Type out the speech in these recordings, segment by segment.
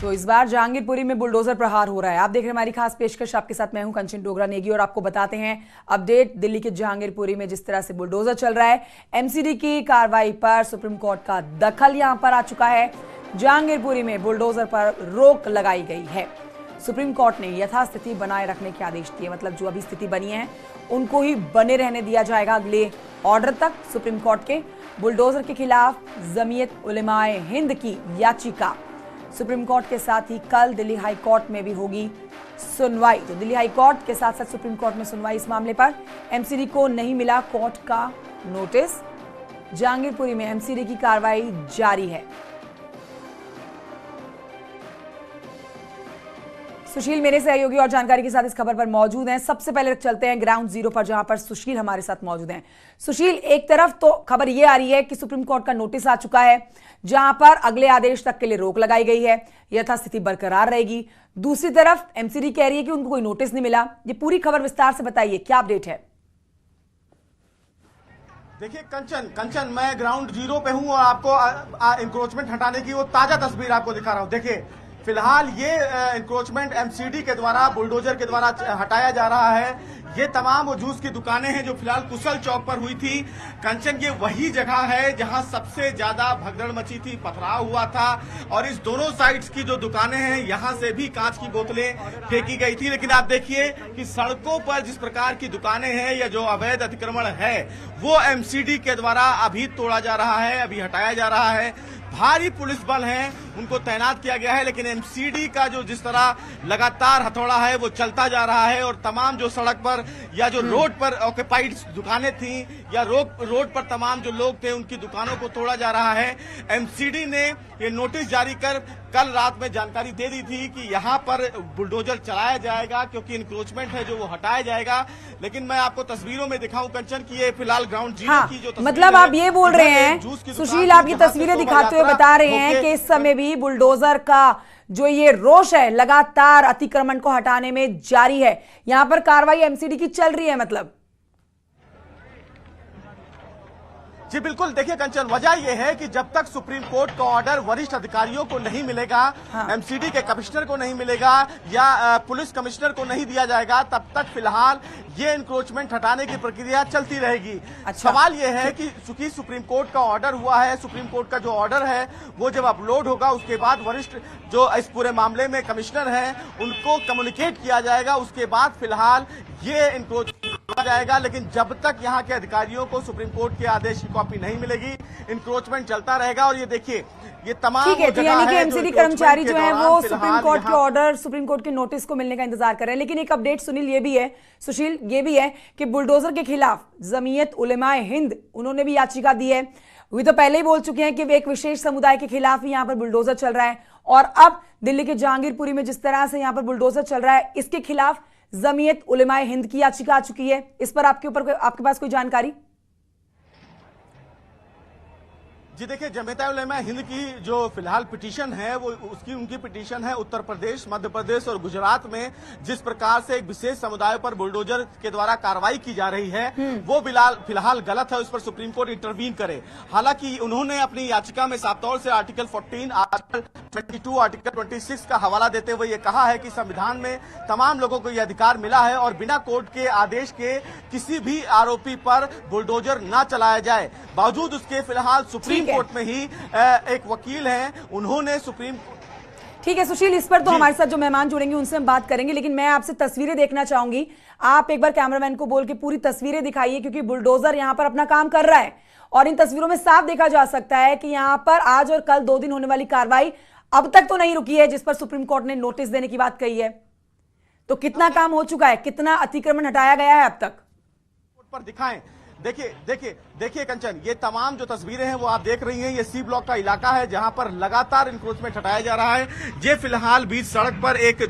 तो इस बार जहांगीरपुरी में बुलडोजर प्रहार हो रहा है। आप देख रहे हैं हमारी खास पेशकश, आपके साथ मैं हूं कंचन डोगरा नेगी और आपको बताते हैं अपडेट दिल्ली के जहांगीरपुरी में जिस तरह से बुलडोजर चल रहा है। एमसीडी की कार्रवाई पर सुप्रीम कोर्ट का दखल यहां पर आ चुका है। जहांगीरपुरी में बुलडोजर पर रोक लगाई गई है। सुप्रीम कोर्ट ने यथास्थिति बनाए रखने के आदेश दिए, मतलब जो अभी स्थिति बनी है उनको ही बने रहने दिया जाएगा अगले ऑर्डर तक। सुप्रीम कोर्ट के बुलडोजर के खिलाफ जमीयत उलेमाए हिंद की याचिका सुप्रीम कोर्ट के साथ ही कल दिल्ली हाई कोर्ट में भी होगी सुनवाई। तो दिल्ली हाई कोर्ट के साथ साथ सुप्रीम कोर्ट में सुनवाई इस मामले पर। एमसीडी को नहीं मिला कोर्ट का नोटिस। जहांगीरपुरी में एमसीडी की कार्रवाई जारी है। सुशील मेरे सहयोगी और जानकारी के साथ इस खबर पर मौजूद हैं। सबसे पहले चलते हैं ग्राउंड जीरो पर, जहां पर सुशील हमारे साथ मौजूद हैं। सुशील, एक तरफ तो खबर यह आ रही है कि सुप्रीम कोर्ट का नोटिस आ चुका है जहां पर अगले आदेश तक के लिए रोक लगाई गई है, यथास्थिति बरकरार रहेगी। दूसरी तरफ एमसीडी कह रही है कि उनको कोई नोटिस नहीं मिला। ये पूरी खबर विस्तार से बताइए, क्या अपडेट है? देखिए कंचन मैं ग्राउंड जीरो पे हूं और आपको इंक्रोचमेंट हटाने की वो ताजा तस्वीर आपको दिखा रहा हूं। देखिए फिलहाल ये इंक्रोचमेंट एमसीडी के द्वारा, बुलडोजर के द्वारा हटाया जा रहा है। ये तमाम वो जूस की दुकानें हैं जो फिलहाल कुशल चौक पर हुई थी। कंचन, ये वही जगह है जहां सबसे ज्यादा भगदड़ मची थी, पथराव हुआ था और इस दोनों साइड्स की जो दुकानें हैं यहां से भी कांच की बोतलें फेंकी गई थी। लेकिन आप देखिए कि सड़कों पर जिस प्रकार की दुकानें हैं या जो अवैध अतिक्रमण है वो एमसीडी के द्वारा अभी तोड़ा जा रहा है, अभी हटाया जा रहा है। भारी पुलिस बल हैं, उनको तैनात किया गया है। लेकिन एमसीडी का जो जिस तरह लगातार हथौड़ा है वो चलता जा रहा है और तमाम जो सड़क पर या जो रोड पर ऑक्यूपाइड दुकानें थी या रोड पर तमाम जो लोग थे उनकी दुकानों को तोड़ा जा रहा है। एमसीडी ने ये नोटिस जारी कर कल रात में जानकारी दे दी थी कि यहाँ पर बुलडोजर चलाया जाएगा क्योंकि इंक्रोचमेंट है जो वो हटाया जाएगा। लेकिन मैं आपको तस्वीरों में दिखाऊं कंचन की ये फिलहाल ग्राउंड जीरो की जो तस्वीर मतलब आप ये बोल रहे हैं सुशील, आप ये तस्वीरें दिखाते हुए बता रहे हैं कि इस समय भी बुलडोजर का जो ये रोष है लगातार अतिक्रमण को हटाने में जारी है। यहां पर कार्रवाई एमसीडी की चल रही है मतलब। जी बिल्कुल, देखिए कंचन, वजह यह है कि जब तक सुप्रीम कोर्ट का ऑर्डर वरिष्ठ अधिकारियों को नहीं मिलेगा, एमसीडी के कमिश्नर को नहीं मिलेगा या पुलिस कमिश्नर को नहीं दिया जाएगा, तब तक फिलहाल ये इंक्रोचमेंट हटाने की प्रक्रिया चलती रहेगी। अच्छा। सवाल यह है कि चूंकि सुप्रीम कोर्ट का ऑर्डर हुआ है, सुप्रीम कोर्ट का जो ऑर्डर है वो जब अपलोड होगा उसके बाद वरिष्ठ जो इस पूरे मामले में कमिश्नर हैं उनको कम्युनिकेट किया जाएगा। उसके बाद फिलहाल ये इंक्रोचमेंट जाएगा। लेकिन जब तक यहाँ के अधिकारियों को सुप्रीम कोर्ट के आदेश की कॉपी नहीं मिलेगी, इंक्रोचमेंट चलता रहेगा। और ये देखिए ये तमाम ठीक है, तो यानी कि एमसीडी कर्मचारी जो है वो सुप्रीम कोर्ट के ऑर्डर, सुप्रीम कोर्ट के नोटिस को मिलने का इंतजार कर रहे हैं। लेकिन एक अपडेट सुनील ये भी है, सुशील ये भी है कि बुलडोजर के खिलाफ जमीयत उलेमाए हिंद उन्होंने भी याचिका दी है। वे तो पहले ही बोल चुके हैं कि एक विशेष समुदाय के खिलाफ ही यहाँ पर बुलडोजर चल रहा है और अब दिल्ली के जहांगीरपुरी में जिस तरह से यहाँ पर बुलडोजर चल रहा है इसके खिलाफ जमीयत उलेमाए हिंद की याचिका आ चुकी है। इस पर आपके पास कोई जानकारी? जी देखिए, जमीयत उलेमा हिंद की जो फिलहाल पिटीशन है वो उनकी पिटीशन है उत्तर प्रदेश, मध्य प्रदेश और गुजरात में जिस प्रकार से एक विशेष समुदाय पर बुलडोजर के द्वारा कार्रवाई की जा रही है वो फिलहाल गलत है। उस पर सुप्रीम कोर्ट इंटरवीन करे। हालांकि उन्होंने अपनी याचिका में साफ तौर से आर्टिकल 14, आर्टिकल 22, आर्टिकल 26 का हवाला देते हुए ये कहा है कि संविधान में तमाम लोगों को यह अधिकार मिला है और बिना कोर्ट के आदेश के किसी भी आरोपी पर बुलडोजर न चलाया जाए। बावजूद उसके फिलहाल सुप्रीम कोर्ट में ही एक वकील हैं, उन्होंने सुप्रीम। ठीक है सुशील, इस पर तो हमारे साथ जो मेहमान जुड़ेंगे उनसे हम बात करेंगे, लेकिन मैं आपसे तस्वीरें देखना चाहूंगी। आप एक बार कैमरामैन को बोल के पूरी तस्वीरें दिखाइए क्योंकि बुलडोजर यहां पर अपना काम कर रहा है और इन तस्वीरों में साफ देखा जा सकता है कि यहां पर आज और कल 2 दिन होने वाली कार्रवाई अब तक तो नहीं रुकी है जिस पर सुप्रीम कोर्ट ने नोटिस देने की बात कही है। तो कितना काम हो चुका है, कितना अतिक्रमण हटाया गया है अब तक? पर दिखाएं। देखिए कंचन, ये तमाम जो तस्वीरें हैं वो आप देख रही हैं, ये सी ब्लॉक का इलाका है जहां पर लगातार इंक्रोचमेंट हटाया जा रहा है। ये फिलहाल बीच सड़क पर एक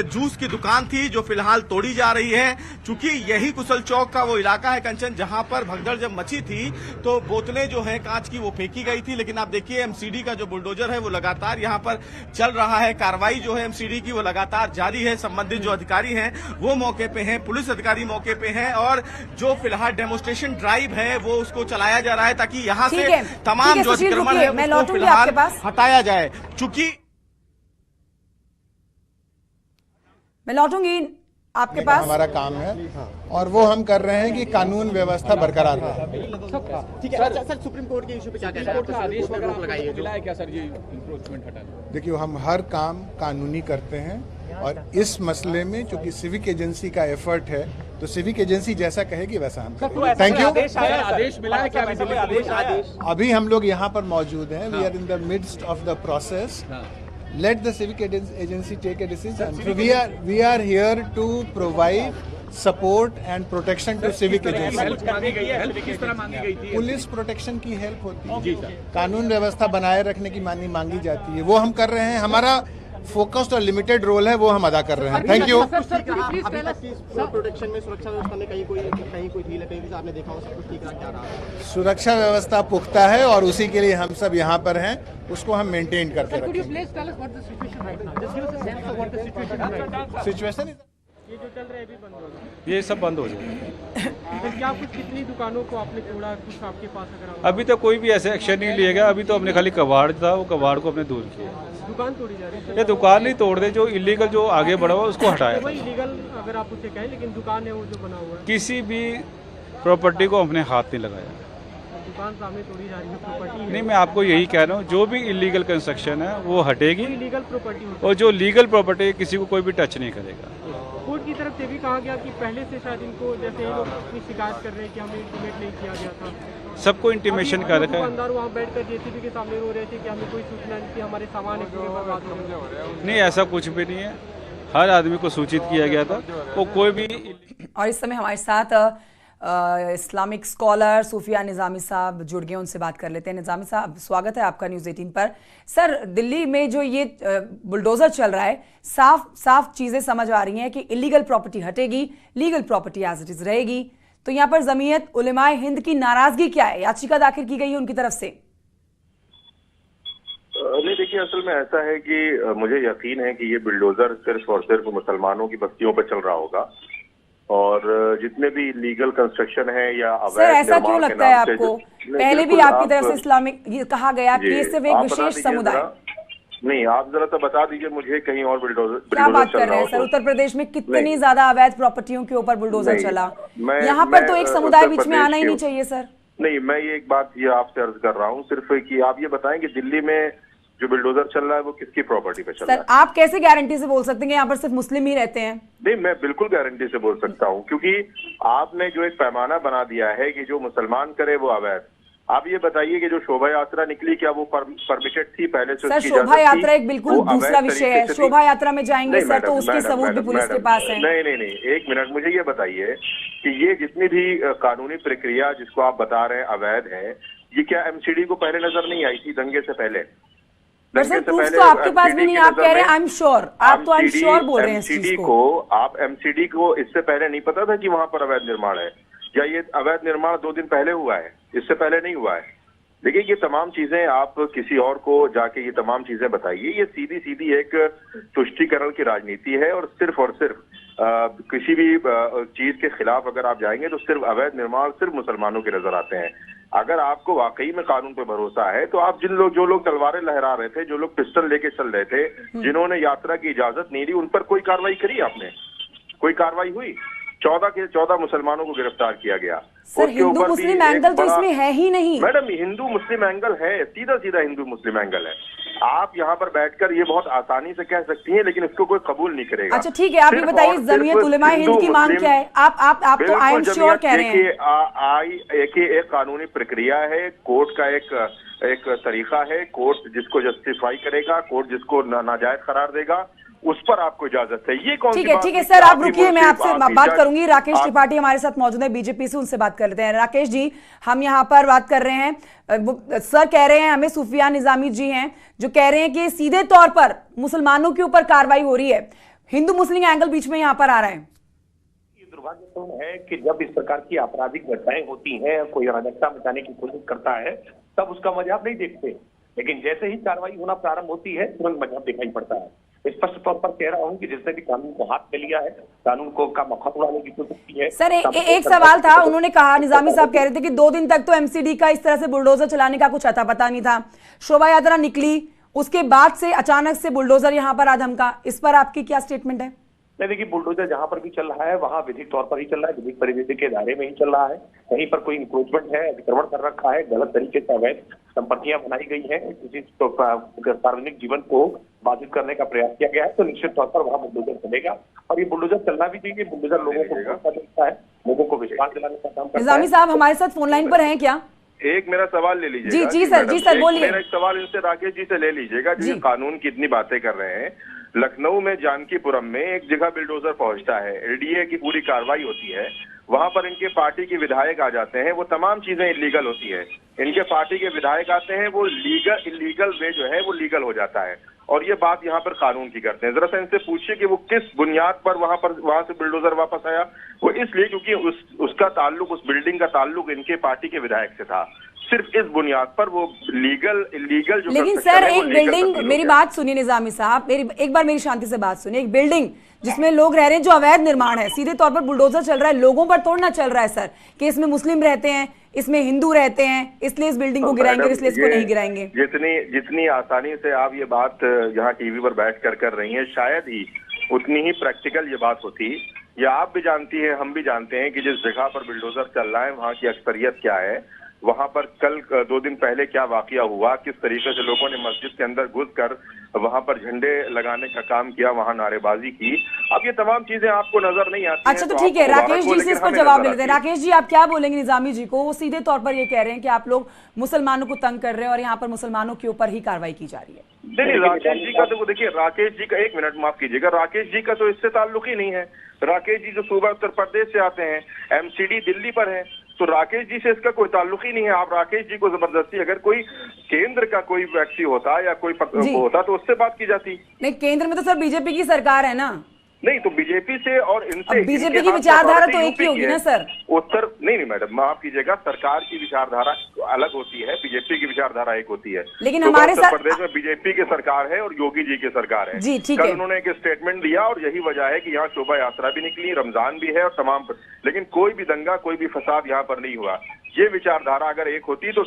जूस की दुकान थी जो फिलहाल तोड़ी जा रही है। चूंकि यही कुशल चौक का वो इलाका है कंचन जहां पर भगदड़ जब मची थी तो बोतलें जो है कांच की वो फेंकी गई थी। लेकिन आप देखिए एमसीडी का जो बुलडोजर है वो लगातार यहाँ पर चल रहा है। कार्रवाई जो है एमसीडी की वो लगातार जारी है। संबंधित जो अधिकारी हैं वो मौके पे हैं, पुलिस अधिकारी मौके पे हैं और जो फिलहाल डेमोन्स्ट्रेशन ड्राइव है वो उसको चलाया जा रहा है ताकि यहाँ से तमाम जो अतिक्रमण है उसको फिलहाल हटाया जाए। चूंकि मैं लौटूंगी आपके पास। हमारा काम है और वो हम कर रहे हैं कि कानून व्यवस्था बरकरार रहे। ठीक है सर, सुप्रीम कोर्ट के इशू पे क्या कहना है? कोर्ट का आदेश वगैरह लगाई मिला है क्या सर ये इंक्रोचमेंट हटाने? देखिए, हम हर काम कानूनी करते हैं और इस मसले में चूंकि सिविक एजेंसी का एफर्ट है तो सिविक एजेंसी जैसा कहेगी वैसा हम करेंगे। Thank you. आदेश मिला है क्या? आदेश अभी हम लोग यहाँ पर मौजूद हैं। We are in the midst of the process. Let the civic agency take a decision. So we are here to provide support and protection to civic agency. Help किस तरह मांगी गई थी? पुलिस प्रोटेक्शन की हेल्प होती है, कानून व्यवस्था बनाए रखने की मांगी जाती है, वो हम कर रहे हैं। हमारा फोकस्ड और लिमिटेड रोल है, वो हम अदा कर रहे हैं। Thank you. प्रोटेक्शन में सुरक्षा व्यवस्था में कहीं कोई ढील है, कहीं आपने देखा हो सब कुछ ठीक क्या रहा है? सुरक्षा व्यवस्था पुख्ता है और उसी के लिए हम सब यहाँ पर हैं, उसको हम मेंटेन करते रखें। सिचुएशन ये जो चल रहा है अभी बंद हो गया, ये सब बंद हो जाए। तो क्या कुछ कितनी दुकानों को आपने तोड़ा, कुछ आपके पास अगर अभी तो कोई भी ऐसे एक्शन नहीं लिया गया। अभी तो हमने खाली कबाड़ था, वो कबाड़ को हमने दूर किया। दुकान तोड़ी जा रही है? ये दुकान नहीं तोड़ दे, जो इलीगल जो आगे बढ़ा हुआ उसको हटाया। वही लीगल अगर आप उसे कहें, लेकिन दुकान है वो जो बना हुआ है, किसी भी प्रॉपर्टी को हमने हाथ नहीं लगाया। दुकान सामने तोड़ी जा रही है, प्रॉपर्टी नहीं, मैं आपको यही कह रहा हूँ, जो भी इलीगल कंस्ट्रक्शन है वो हटेगी लीगल प्रॉपर्टी होती और जो लीगल प्रॉपर्टी है किसी को कोई भी टच नहीं करेगा। है। कोर्ट की तरफ से भी कहा गया कि पहले से शायद इनको, जैसे ये लोग अपनी शिकायत कर रहे हैं कि हमें इंटीमेट नहीं किया गया था, सबको इंटीमेशन कर रखा है। दुकानदार वहाँ बैठकर जेसीबी के सामने रो रहे थे कि हमें कोई सूचना नहीं थी, हमारे सामान एक जगह बर्बाद हो गए। नहीं, ऐसा कुछ भी नहीं है। हर आदमी को सूचित किया गया था, वो कोई भी। और इस समय हमारे साथ इस्लामिक स्कॉलर सूफिया निज़ामी साहब जुड़ गए, उनसे बात कर लेते हैं। निज़ामी साहब, स्वागत है आपका न्यूज़ 18 पर। सर, दिल्ली में जो ये बुलडोज़र चल रहा है, साफ साफ चीज़ें समझ आ रही हैं कि इलीगल प्रॉपर्टी हटेगी, legal property as it is रहेगी। तो यहाँ पर जमीयत उलेमाए हिंद की नाराज़गी क्या है? याचिका दाखिल की गई है उनकी तरफ से। नहीं, देखिए, असल में ऐसा है कि मुझे यकीन है कि ये बुलडोजर सिर्फ और सिर्फ मुसलमानों की बस्तियों पर चल रहा होगा और जितने भी लीगल कंस्ट्रक्शन है या अवैध, सर, ऐसा क्यों लगता है आपको? पहले भी आपकी तरफ से इस्लामिक ये कहा गया कि ये सिर्फ एक विशेष समुदाय। नहीं, आप जरा तो बता दीजिए मुझे कहीं और बुलडोजर क्या बात कर रहे हैं सर? उत्तर प्रदेश में कितनी ज्यादा अवैध प्रॉपर्टियों के ऊपर बुलडोजर चला, यहाँ पर तो एक समुदाय बीच में आना ही नहीं चाहिए सर। नहीं, मैं ये एक बात ये आपसे अर्ज कर रहा हूँ सिर्फ कि आप ये बताएं कि दिल्ली में जो बुलडोजर चल रहा है वो किसकी प्रॉपर्टी पे चल रहा है? सर, आप कैसे गारंटी से बोल सकते हैं कि यहाँ पर सिर्फ मुस्लिम ही रहते हैं? नहीं, मैं बिल्कुल गारंटी से बोल सकता हूँ, क्योंकि आपने जो एक पैमाना बना दिया है कि जो मुसलमान करे वो अवैध। आप ये बताइए कि जो शोभा यात्रा निकली, क्या वो परमिटेड थी पहले से? सर, शोभा यात्रा एक बिल्कुल दूसरा विषय है। शोभा यात्रा में जाएंगे सर तो उसके सबूत भी पुलिस के पास है। नहीं, एक मिनट, मुझे ये बताइए कि ये जितनी भी कानूनी प्रक्रिया जिसको आप बता रहे हैं अवैध है, ये क्या एमसीडी को पहले नजर नहीं आई थी दंगे से पहले? सर, प्रूफ तो आपके पास भी नहीं, आप कह रहे हैं आई एम श्योर, आप तो आई एम श्योर बोल रहे हैं इस चीज को। आप एमसीडी को इससे पहले नहीं पता था कि वहां पर अवैध निर्माण है, या ये अवैध निर्माण 2 दिन पहले हुआ है, इससे पहले नहीं हुआ है? देखिए, ये तमाम चीजें आप किसी और को जाके ये तमाम चीजें बताइए, ये सीधी सीधी एक तुष्टीकरण की राजनीति है और सिर्फ किसी भी चीज के खिलाफ अगर आप जाएंगे तो सिर्फ अवैध निर्माण सिर्फ मुसलमानों के नजर आते हैं। अगर आपको वाकई में कानून पे भरोसा है तो आप जो लोग तलवारें लहरा रहे थे, जो लोग पिस्टल लेके चल रहे थे, जिन्होंने यात्रा की इजाजत नहीं दी, उन पर कोई कार्रवाई करी आपने? कोई कार्रवाई हुई? 14 मुसलमानों को गिरफ्तार किया गया। सर, हिंदू मुस्लिम एंगल तो इसमें है ही नहीं। मैडम, हिंदू मुस्लिम एंगल है, सीधा सीधा हिंदू मुस्लिम एंगल है। आप यहाँ पर बैठकर ये बहुत आसानी से कह सकती हैं, लेकिन इसको कोई कबूल नहीं करेगा। अच्छा, ठीक है, आप ये बताइए जमीयत उलेमाए हिंद की मांग क्या है? आप तो आई एम श्योर कह रहे हैं। एक कानूनी प्रक्रिया है, कोर्ट का एक तरीका है, कोर्ट जिसको जस्टिफाई करेगा, कोर्ट जिसको नाजायज करार देगा, उस पर आपको इजाजत है। ये कौन सी बात? ठीक है सर, आप रुकिए, मैं आपसे बात करूंगी। राकेश त्रिपाठी हमारे साथ मौजूद है बीजेपी से, उनसे बात कर लेते हैं। राकेश जी, हम यहाँ पर बात कर रहे हैं, सर कह रहे हैं, हमें सूफिया निजामी जी हैं जो कह रहे हैं कि सीधे तौर पर मुसलमानों के ऊपर कार्रवाई हो रही है, हिंदू मुस्लिम एंगल बीच में यहाँ पर आ रहा है। दुर्भाग्यपूर्ण है कि जब इस प्रकार की आपराधिक घटनाएं होती हैं, कोई अराजकता मचाने की कोशिश करता है, तब उसका मजहब नहीं देखते, लेकिन जैसे ही कार्रवाई होना प्रारंभ होती है तुरंत मजहब दिखाई पड़ता है। स्पष्ट तौर पर कह रहा हूं कि जिसने भी कानून को हाथ में लिया है, कानून को का मखौट उड़ाने की कोशिश की है। सर, एक सवाल था, उन्होंने कहा, निजामी साहब कह रहे थे कि 2 दिन तक तो एमसीडी का इस तरह से बुलडोजर चलाने का कुछ अता पता नहीं था, शोभा यात्रा निकली, उसके बाद से अचानक से बुलडोजर यहाँ पर आ धमका। इस पर आपकी क्या स्टेटमेंट है? नहीं, देखिए बुलडोजर जहां पर भी चल रहा है वहां विधिक तौर पर ही चल रहा है, विधिक परिवेश के दायरे में ही चल रहा है। कहीं पर कोई इंक्रोचमेंट है, अतिक्रमण कर रखा है, गलत तरीके से अवैध संपत्तियां बनाई गई हैं, किसी सार्वजनिक जीवन को बाधित करने का प्रयास किया गया है, तो निश्चित तौर पर वहां बुलडोजर चलेगा। और ये बुलडोजर चलना भी चाहिए। बुलडोजर लोगों को भरोसा देता है, लोगों को विश्वास दिलाने का काम करता है। निजामी साहब हमारे साथ फोन लाइन पर हैं क्या? एक मेरा सवाल ले लीजिएगा। जी सर बोलिए। मेरा एक सवाल इनसे राकेश जी से ले लीजिएगा, जो कानून की इतनी बातें कर रहे हैं। लखनऊ में जानकीपुरम में एक जगह बिल्डोजर पहुंचता है, एलडीए की पूरी कार्रवाई होती है, वहां पर इनके पार्टी के विधायक आ जाते हैं, वो तमाम चीजें इलीगल होती है। इनके पार्टी के विधायक आते हैं, वो इलीगल वे जो है वो लीगल हो जाता है, और ये बात यहाँ पर कानून की करते हैं। जरा सा इनसे पूछिए कि वो किस बुनियाद पर वहां से बिल्डोजर वापस आया। वो इसलिए क्योंकि उसका ताल्लुक, उस बिल्डिंग का ताल्लुक इनके पार्टी के विधायक से था। सिर्फ इस बुनियाद पर वो इलीगल जो। लेकिन सर एक बिल्डिंग, मेरी बात सुनिए निजामी साहब, एक बार मेरी शांति से बात सुनिए। एक बिल्डिंग जिसमें लोग रह रहे हैं, जो अवैध निर्माण है, सीधे तौर पर बुलडोजर चल रहा है, लोगों पर तोड़ना चल रहा है सर, कि इसमें मुस्लिम रहते हैं, इसमें हिंदू रहते हैं, इसलिए इस बिल्डिंग को गिराएंगे, इसलिए इसको नहीं गिराएंगे। जितनी आसानी से आप ये बात यहाँ टीवी पर बैठ कर रही हैं, शायद ही उतनी ही प्रैक्टिकल ये बात होती। या आप भी जानती है, हम भी जानते हैं कि जिस जगह पर बिल्डोजर चल रहा है वहाँ की अक्सरियत क्या है, वहां पर कल 2 दिन पहले क्या वाकया हुआ, किस तरीके से लोगों ने मस्जिद के अंदर घुसकर वहां पर झंडे लगाने का काम किया, वहां नारेबाजी की। अब ये तमाम चीजें आपको नजर नहीं आती। अच्छा तो ठीक है, राकेश जी से इस पर जवाब ले लेते हैं। राकेश जी आप क्या बोलेंगे निजामी जी को? वो सीधे तौर पर ये कह रहे हैं कि आप लोग मुसलमानों को तंग कर रहे हैं और यहाँ पर मुसलमानों के ऊपर ही कार्रवाई की जा रही है। नहीं, राकेश जी का तो देखिए, राकेश जी का, एक मिनट माफ कीजिएगा, राकेश जी का तो इससे ताल्लुक ही नहीं है। राकेश जी जो सूबा उत्तर प्रदेश से आते हैं, एमसीडी दिल्ली पर है, तो राकेश जी से इसका कोई ताल्लुक ही नहीं है। आप राकेश जी को जबरदस्ती, अगर कोई केंद्र का कोई व्यक्ति होता या कोई होता तो उससे बात की जाती। नहीं, केंद्र में तो सर बीजेपी की सरकार है ना। नहीं, तो बीजेपी से और इनसे बीजेपी की विचारधारा तो एक ही होगी ना सर। उत्तर नहीं मैडम, माफ कीजिएगा, सरकार की विचारधारा अलग होती है, बीजेपी की विचारधारा एक होती है। लेकिन हमारे उत्तर प्रदेश में बीजेपी की सरकार है और योगी जी की सरकार है। जी ठीक है। कल उन्होंने एक स्टेटमेंट दिया और यही वजह है कि यहाँ शोभा यात्रा भी निकली, रमजान भी है और तमाम, लेकिन कोई भी दंगा, कोई भी फसाद यहाँ पर नहीं हुआ। ये विचारधारा अगर एक होती तो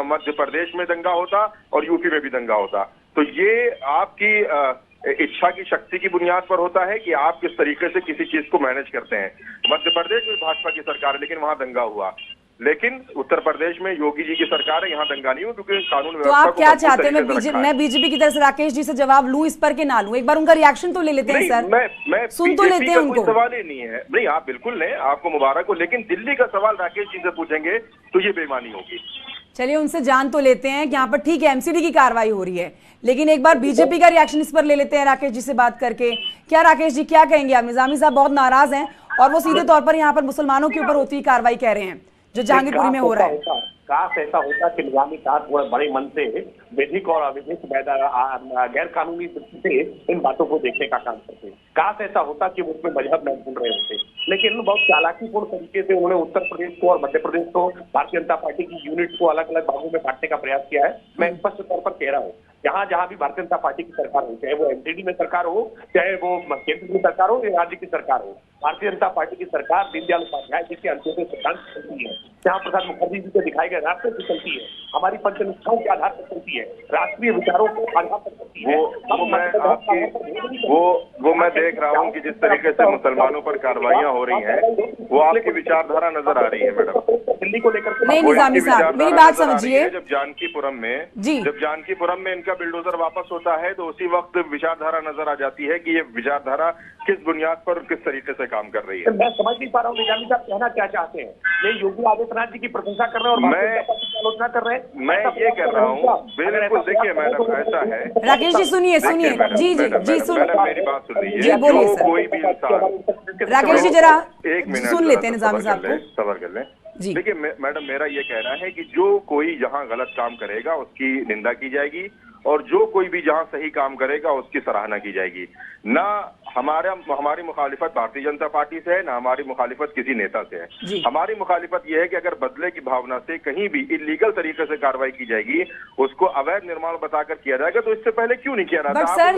मध्य प्रदेश में दंगा होता और यूपी में भी दंगा होता। तो ये आपकी इच्छा की शक्ति की बुनियाद पर होता है कि आप किस तरीके से किसी चीज को मैनेज करते हैं। मध्य प्रदेश में भाजपा की सरकार है, लेकिन वहां दंगा हुआ। लेकिन उत्तर प्रदेश में योगी जी की सरकार है, यहाँ दंगा नहीं हुआ क्योंकि कानून व्यवस्था। तो आप क्या चाहते हैं? मैं बीजेपी की तरफ से राकेश जी से जवाब लूं इस पर के ना लूं? एक बार उनका रिएक्शन तो ले लेते हैं सर। मैं सुन तो लेते हैं उनको। सवाल ही नहीं है। नहीं, आप बिल्कुल लें, आपको मुबारक हो, लेकिन दिल्ली का सवाल राकेश जी से पूछेंगे तो ये बेईमानी होगी। चलिए उनसे जान तो लेते हैं कि यहाँ पर ठीक है एमसीडी की कार्रवाई हो रही है, लेकिन एक बार बीजेपी का रिएक्शन इस पर ले लेते हैं राकेश जी से बात करके। क्या राकेश जी क्या कहेंगे आप? निजामी साहब बहुत नाराज हैं और वो सीधे तौर पर यहाँ पर मुसलमानों के ऊपर होती हुई कार्रवाई कह रहे हैं जो जहांगीरपुरी में हो रहा है। काश ऐसा होता कि निजामी साहब बड़े मन से विधिक और अविधिक गैर कानूनी दृष्टि से इन बातों को देखने का काम करते। काश ऐसा होता कि वो उसमें मजहब न ढूंढ रहे होते, लेकिन बहुत चालाकीपूर्ण तरीके से उन्होंने उत्तर प्रदेश को और मध्य प्रदेश को, भारतीय जनता पार्टी की यूनिट को अलग अलग भागों में बांटने का प्रयास किया है। मैं स्पष्ट तौर पर कह रहा हूँ, जहां भी भारतीय जनता पार्टी की सरकार हो, चाहे वो एमसीडी में सरकार हो, चाहे वो केंद्र की सरकार हो या राज्य की सरकार हो, भारतीय जनता पार्टी की सरकार दीनदयाल उपाध्याय जी के अंत्योदय सिद्धांत चलती है, जहाँ प्रसाद मुखर्जी जी के दिखाए गए रास्ते से चलती है, हमारी पंचनिष्ठाओं के आधार पर चलती है, राष्ट्रीय विचारों के आधार पर चलती है। वो मैं देख रहा हूँ कि जिस तरीके से मुसलमानों पर कार्रवाइयाँ हो रही हैं, वो आपकी विचारधारा नजर आ रही है मैडम। दिल्ली को लेकर नहीं निजामी साहब मेरी बात समझिए। जब जानकीपुरम में इनका बिल्डोजर वापस होता है तो उसी वक्त विचारधारा नजर आ जाती है कि ये विचारधारा किस बुनियाद पर किस तरीके से काम कर रही है। मैं समझ नहीं पा रहा हूँ निजामी साहब कहना क्या चाहते हैं। ये योगी आदित्यनाथ जी की प्रशंसा कर रहे हैं और आलोचना कर रहे हैं। मैं ये कह रहा हूँ, बिल्कुल देखिए मैडम, ऐसा है। राकेश जी सुनिए जी सुन, मेरी बात सुन लीजिए। जी बोलिए सर। कोई भी इंसान, राकेश जी जरा एक मिनट सुन लेते हैं निजामी साहब को। सबर कर लें। देखिए मैडम, मेरा ये कहना है कि जो कोई जहाँ गलत काम करेगा उसकी निंदा की जाएगी और जो कोई भी जहाँ सही काम करेगा उसकी सराहना की जाएगी। ना हमारी मुखालिफत भारतीय जनता पार्टी से है, ना हमारी मुखालिफत किसी नेता से है। हमारी मुखालिफत यह है कि अगर बदले की भावना से कहीं भी इलीगल तरीके से कार्रवाई की जाएगी, उसको अवैध निर्माण बताकर किया जाएगा, तो इससे पहले क्यों नहीं किया रहा? बट सर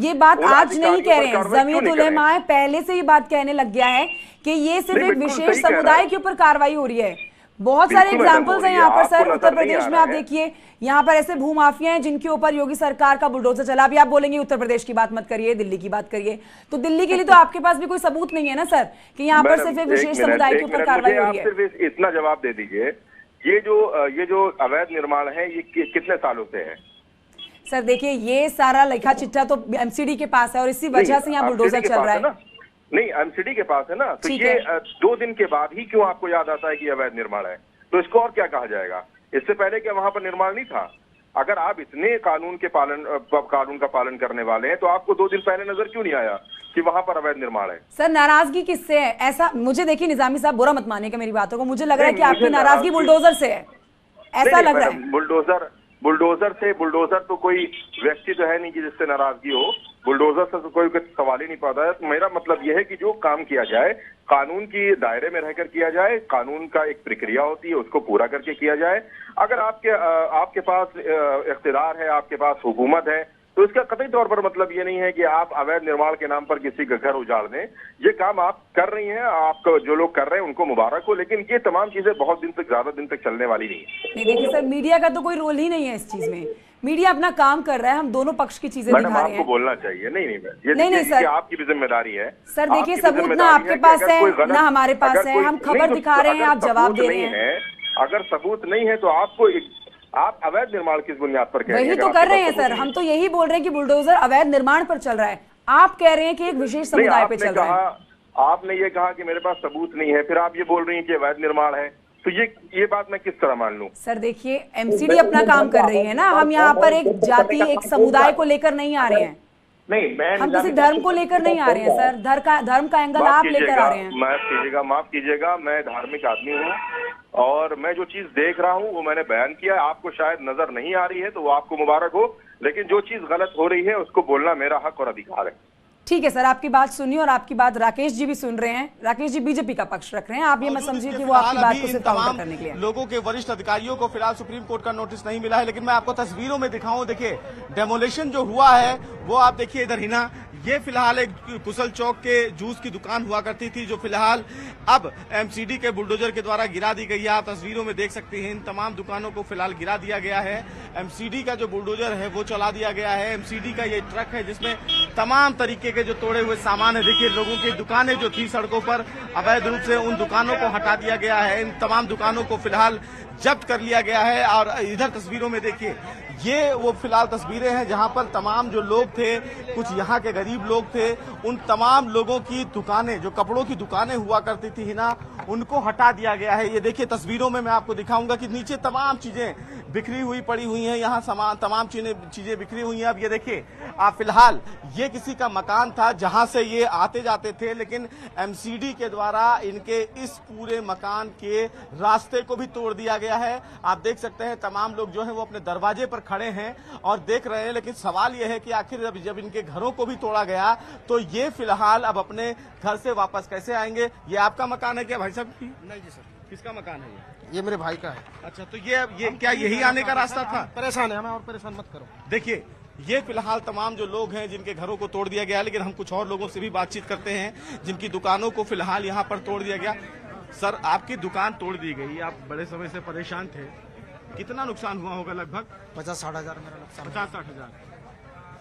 ये बात आज नहीं कह रहे हैं, जमीयत उलेमा पहले से ये बात कहने लग गया है कि ये सिर्फ एक विशेष समुदाय के ऊपर कार्रवाई हो रही है। बहुत सारे बिल्कुल मैडम, एग्जाम्पल्स हैं हो यहाँ रही है, पर सर। आपको उत्तर नजर नहीं प्रदेश आ में रहा आप है। देखिए, यहाँ पर ऐसे भूमाफिया हैं जिनके ऊपर योगी सरकार का बुलडोजर चला। अभी आप बोलेंगे उत्तर प्रदेश की बात मत करिए, दिल्ली की बात करिए, तो दिल्ली के लिए तो आपके पास भी कोई सबूत नहीं है ना सर कि यहाँ पर सिर्फ एक विशेष समुदाय के ऊपर कार्रवाई हो रही है। आप सिर्फ इतना जवाब दे दीजिए, ये जो अवैध निर्माण है ये कितने सालों से है? सर देखिए, ये सारा लेखा चिट्ठा तो एमसीडी के पास है और इसी वजह से यहाँ बुलडोजर चल रहा है। नहीं, एमसीडी के पास है ना, तो ठीक ये है। 2 दिन के बाद ही क्यों आपको याद आता है कि अवैध निर्माण है? तो इसको और क्या कहा जाएगा? इससे पहले क्या वहां पर निर्माण नहीं था? अगर आप इतने कानून का पालन करने वाले हैं तो आपको 2 दिन पहले नजर क्यों नहीं आया कि वहां पर अवैध निर्माण है? सर नाराजगी किससे है? ऐसा मुझे देखिए निजामी साहब, बुरा मत मानिएगा मेरी बातों को, मुझे लग रहा है कि आपकी नाराजगी बुलडोजर से है, ऐसा लग रहा है। बुलडोजर तो कोई व्यक्ति तो है नहीं कि जिससे नाराजगी हो। बुलडोजर से तो कोई सवाल ही नहीं पाता है। तो मेरा मतलब यह है कि जो काम किया जाए कानून की दायरे में रहकर किया जाए, कानून का एक प्रक्रिया होती है उसको पूरा करके किया जाए। अगर आपके पास इख्तियार है, आपके पास हुकूमत है, तो इसका कतई तौर पर मतलब ये नहीं है कि आप अवैध निर्माण के नाम पर किसी का घर उजाड़ दें। ये काम आप कर रही हैं, आपको जो लोग कर रहे हैं उनको मुबारक हो, लेकिन ये तमाम चीजें बहुत दिन तक, ज्यादा दिन तक चलने वाली नहीं है। नहीं देखिए सर, मीडिया का तो कोई रोल ही नहीं है इस चीज में। मीडिया अपना काम कर रहा है, हम दोनों पक्ष की चीजें दिखा रहे हैं। आपको बोलना चाहिए। नहीं नहीं सर, आपकी भी जिम्मेदारी है सर। देखिए सबूत ना आपके पास है ना हमारे पास है, हम खबर दिखा रहे हैं, आप जवाब दे रहे हैं। अगर सबूत नहीं है तो आप अवैध निर्माण किस बुनियाद पर कह रहे हैं? वही तो कर रहे हैं सर, हम तो यही बोल रहे हैं कि बुलडोजर अवैध निर्माण पर चल रहा है। आप कह रहे हैं कि एक विशेष समुदाय पे चल रहा है। आपने ये कहा कि मेरे पास सबूत नहीं है, फिर आप ये बोल रही हैं कि अवैध निर्माण है, तो ये बात मैं किस तरह मान लूं? सर देखिए, एमसीडी अपना काम कर रही है ना, हम यहाँ पर एक जाति, एक समुदाय को लेकर नहीं आ रहे हैं। नहीं, हम किसी धर्म को लेकर नहीं आ रहे हैं सर। धर्म का एंगल आप लेकर आ रहे हैं। माफ कीजिएगा, मैं धार्मिक आदमी हूँ और मैं जो चीज देख रहा हूँ वो मैंने बयान किया। आपको शायद नजर नहीं आ रही है तो वो आपको मुबारक हो, लेकिन जो चीज गलत हो रही है उसको बोलना मेरा हक और अधिकार है। ठीक है सर, आपकी बात सुनिए और आपकी बात राकेश जी भी सुन रहे हैं। राकेश जी बीजेपी का पक्ष रख रहे हैं, आप ये मत समझिए कि वो आपकी बात को सिर्फ काउंटर करने के लिए। लोगों के वरिष्ठ अधिकारियों को फिलहाल सुप्रीम कोर्ट का नोटिस नहीं मिला है, लेकिन मैं आपको तस्वीरों में दिखाऊं। देखिए डेमोलेशन जो हुआ है वो आप देखिए इधर ही ना, ये फिलहाल एक कुशल चौक के जूस की दुकान हुआ करती थी जो फिलहाल अब एमसीडी के बुलडोजर के द्वारा गिरा दी गई है। आप तस्वीरों में देख सकते हैं इन तमाम दुकानों को फिलहाल गिरा दिया गया है। एमसीडी का जो बुलडोजर है वो चला दिया गया है। एमसीडी का ये ट्रक है जिसमें तमाम तरीके के जो तोड़े हुए सामान है, देखिए लोगों की दुकानें जो थी सड़कों पर अवैध रूप से, उन दुकानों को हटा दिया गया है। इन तमाम दुकानों को फिलहाल जब्त कर लिया गया है। और इधर तस्वीरों में देखिए, ये वो फिलहाल तस्वीरें हैं जहां पर तमाम जो लोग थे, कुछ यहाँ के गरीब लोग थे, उन तमाम लोगों की दुकानें, जो कपड़ों की दुकानें हुआ करती थी ना, उनको हटा दिया गया है। ये देखिए तस्वीरों में मैं आपको दिखाऊंगा कि नीचे तमाम चीजें बिखरी हुई पड़ी हुई हैं, यहाँ सामान तमाम चीजें बिखरी हुई हैं। अब ये देखिए फिलहाल ये किसी का मकान था जहां से ये आते जाते थे, लेकिन एमसीडी के द्वारा इनके इस पूरे मकान के रास्ते को भी तोड़ दिया गया है। आप देख सकते हैं तमाम लोग जो है वो अपने दरवाजे पर खड़े हैं और देख रहे हैं, लेकिन सवाल यह है कि आखिर जब इनके घरों को भी तोड़ा गया तो ये फिलहाल अब अपने घर से वापस कैसे आएंगे? ये आपका मकान है क्या भाई साहब? नहीं जी सर। किसका मकान है ये मेरे भाई का है। अच्छा, तो ये क्या यही आने का रास्ता था? परेशान है, हमें और परेशान मत करो। देखिए ये फिलहाल तमाम जो लोग हैं जिनके घरों को तोड़ दिया गया, लेकिन हम कुछ और लोगों से भी बातचीत करते हैं जिनकी दुकानों को फिलहाल यहाँ पर तोड़ दिया गया। सर आपकी दुकान तोड़ दी गई, आप बड़े समय से परेशान थे, कितना नुकसान हुआ होगा? लगभग 50-60 हजार मेरा नुकसान। 50-60 हजार।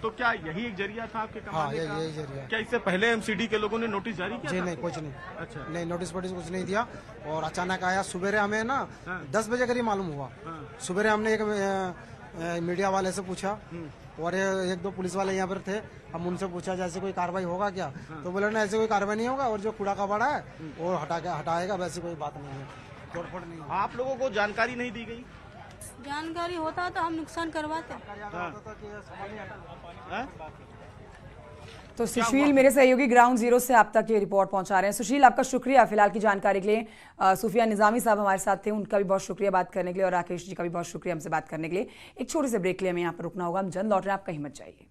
तो क्या यही एक जरिया था आपके कमाने का? यही जरिया। क्या इससे पहले एमसीडी के लोगों ने नोटिस जारी किया? जी नहीं, कुछ नहीं। अच्छा, नहीं नोटिस वोटिस कुछ नहीं दिया और अचानक आया सुबह, हमें ना 10 बजे करीब मालूम हुआ। सुबह हमने एक मीडिया वाले से पूछा और 1-2 पुलिस वाले यहाँ पर थे, हम उनसे पूछा जैसे कोई कार्रवाई होगा क्या? तो बोले ना ऐसे कोई कार्रवाई नहीं होगा और जो कूड़ा कबाड़ा है वो हटाएगा, वैसे कोई बात नहीं है, तोड़फोड़ नहीं है। आप लोगों को जानकारी नहीं दी गई? जानकारी होता तो हम नुकसान करवाते। तो सुशील मेरे सहयोगी ग्राउंड जीरो से आप तक ये रिपोर्ट पहुंचा रहे हैं। सुशील आपका शुक्रिया फिलहाल की जानकारी के लिए। सूफिया निजामी साहब हमारे साथ थे, उनका भी बहुत शुक्रिया बात करने के लिए, और राकेश जी का भी बहुत शुक्रिया हमसे बात करने के लिए। एक छोटे से ब्रेक के लिए हमें यहाँ पर रुकना होगा, हम जल्द लौट रहे हैं, आप कहीं मत जाइए।